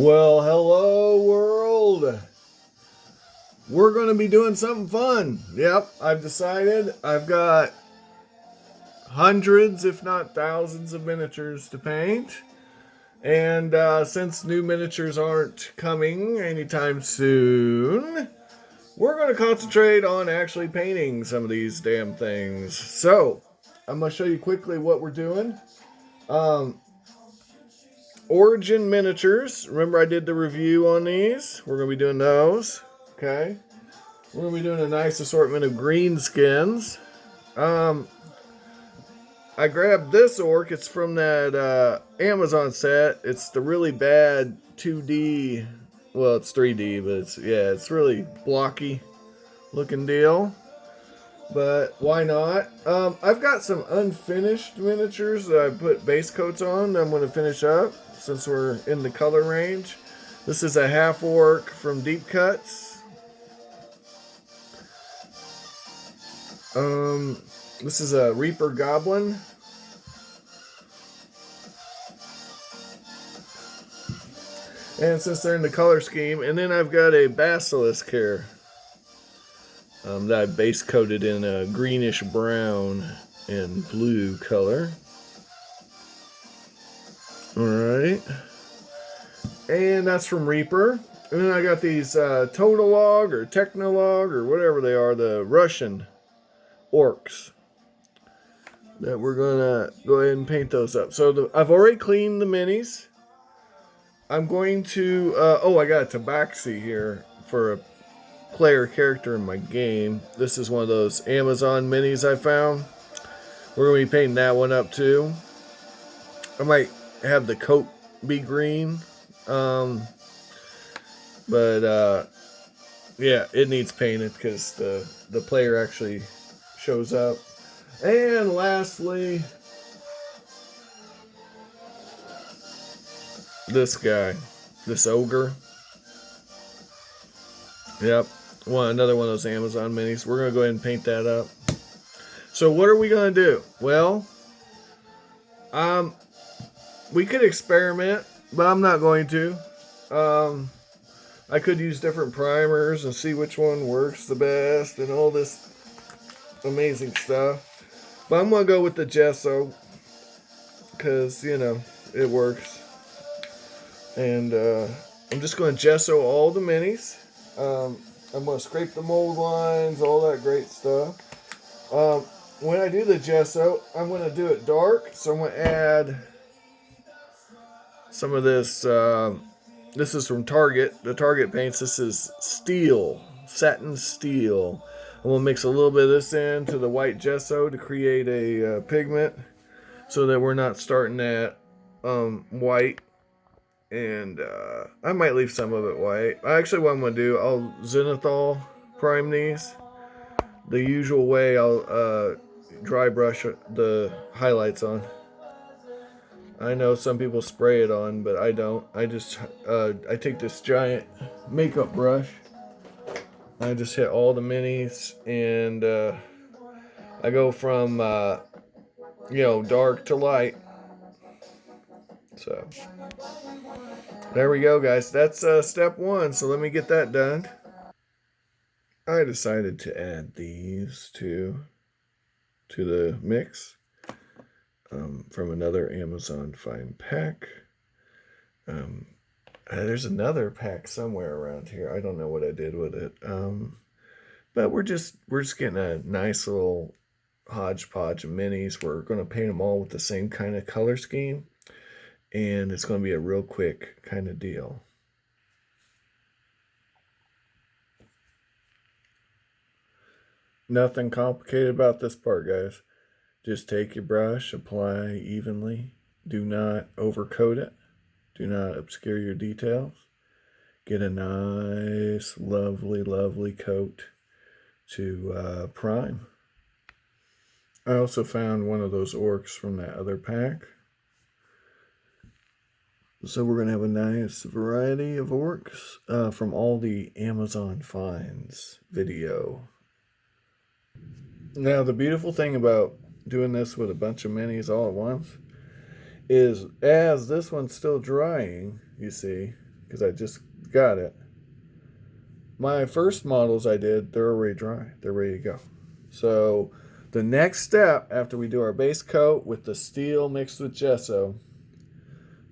Well, hello world. We're going to be doing something fun. Yep, I've decided. I've got hundreds, if not thousands, of miniatures to paint. And since new miniatures aren't coming anytime soon, we're going to concentrate on actually painting some of these damn things. So, I'm going to show you quickly what we're doing. Origin miniatures. Remember I did the review on these? We're going to be doing those. Okay. We're going to be doing a nice assortment of green skins. I grabbed this orc. It's from that Amazon set. It's the really bad 2D. Well, it's 3D, but it's really blocky looking deal. But why not? I've got some unfinished miniatures that I put base coats on that I'm going to finish up since we're in the color range. This is a half orc from Deep Cuts. This is a Reaper Goblin. And since they're in the color scheme, and then I've got a Basilisk here that I base coated in a greenish brown and blue color. Alright. And that's from Reaper. And then I got these Totolog or Technolog or whatever they are, the Russian orcs, that we're gonna go ahead and paint those up. So I've already cleaned the minis. I'm going to I got a tabaxi here for a player character in my game. This is one of those Amazon minis I found. We're gonna be painting that one up too. I might have the coat be green, but yeah, it needs painted because the player actually shows up. And lastly, this guy, this ogre. Yep, another one of those Amazon minis. We're gonna go ahead and paint that up. So what are we gonna do? Well, we could experiment, but I'm not going to. I could use different primers and see which one works the best and all this amazing stuff. But I'm going to go with the gesso because, it works. And I'm just going to gesso all the minis. I'm going to scrape the mold lines, all that great stuff. When I do the gesso, I'm going to do it dark. So I'm going to add some of this. This is from Target. The Target paints. This is steel, satin steel. I'm going to mix a little bit of this into the white gesso to create a pigment so that we're not starting at white. And I might leave some of it white. Actually, what I'm going to do, I'll zenithal prime these. The usual way, I'll dry brush the highlights on. I know some people spray it on, but I don't. I just, I take this giant makeup brush. I just hit all the minis, and I go from, dark to light. So, there we go, guys. That's step one, so let me get that done. I decided to add these two to the mix. From another Amazon Find pack. There's another pack somewhere around here. I don't know what I did with it. But we're just getting a nice little hodgepodge of minis. We're going to paint them all with the same kind of color scheme. And it's going to be a real quick kind of deal. Nothing complicated about this part, guys. Just take your brush, apply evenly. Do not overcoat it. Do not obscure your details. Get a nice, lovely, lovely coat to prime. I also found one of those orcs from that other pack. So we're going to have a nice variety of orcs from all the Amazon Finds video. Now, the beautiful thing about doing this with a bunch of minis all at once is, as this one's still drying, you see, because I just got it. My first models I did, they're already dry. They're ready to go. So the next step after we do our base coat with the steel mixed with gesso,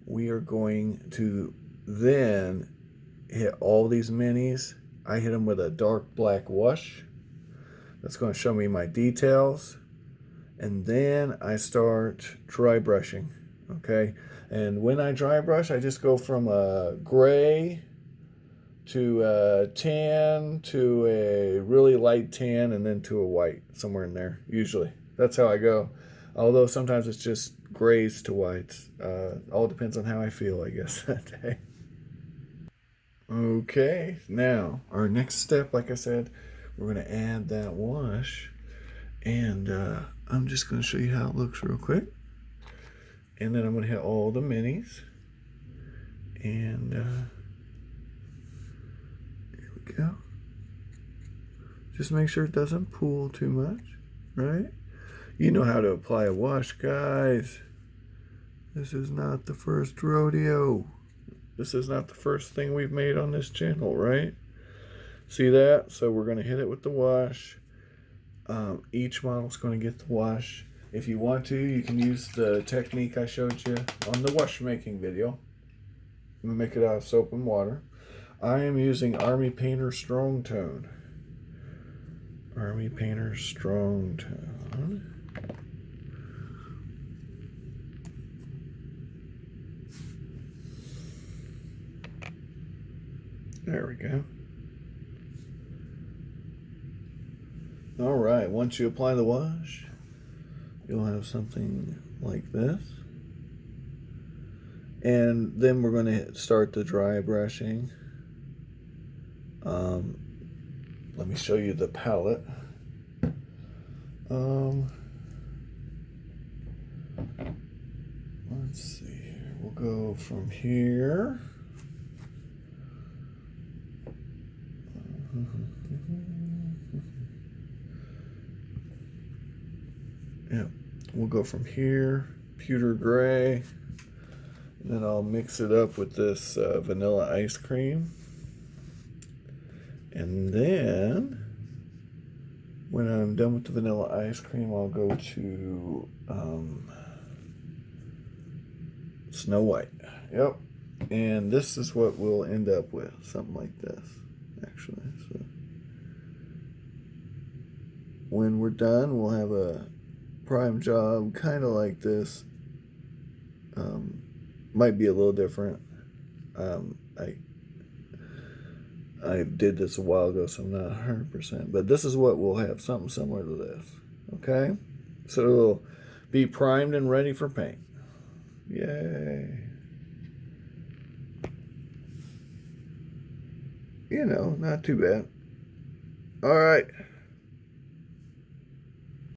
we are going to then hit all these minis. I hit them with a dark black wash. That's going to show me my details. And then I start dry brushing. Okay. And when I dry brush, I just go from a gray to a tan to a really light tan and then to a white, somewhere in there, usually. That's how I go. Although sometimes it's just grays to whites. All depends on how I feel, I guess, that day. Okay, now our next step, like I said, we're going to add that wash. And I'm just going to show you how it looks real quick. And then I'm going to hit all the minis. And here we go. Just make sure it doesn't pool too much, right? You know how to apply a wash, guys. This is not the first rodeo. This is not the first thing we've made on this channel, right? See that? So we're going to hit it with the wash. Each model's going to get the wash. If you want to, you can use the technique I showed you on the wash making video. I'm going to make it out of soap and water. I am using Army Painter Strong Tone. Army Painter Strong Tone. There we go. All right, once you apply the wash, you'll have something like this. And then we're going to start the dry brushing. Let me show you the palette. Let's see here. We'll go from here. Yeah, we'll go from here, pewter gray, and then I'll mix it up with this vanilla ice cream. And then, when I'm done with the vanilla ice cream, I'll go to Snow White. Yep. And this is what we'll end up with, something like this, actually. So when we're done, we'll have a prime job, kind of like this. Might be a little different. I did this a while ago, so I'm not 100%. But this is what we'll have, something similar to this. Okay? So it'll be primed and ready for paint. Yay. You know, not too bad. All right.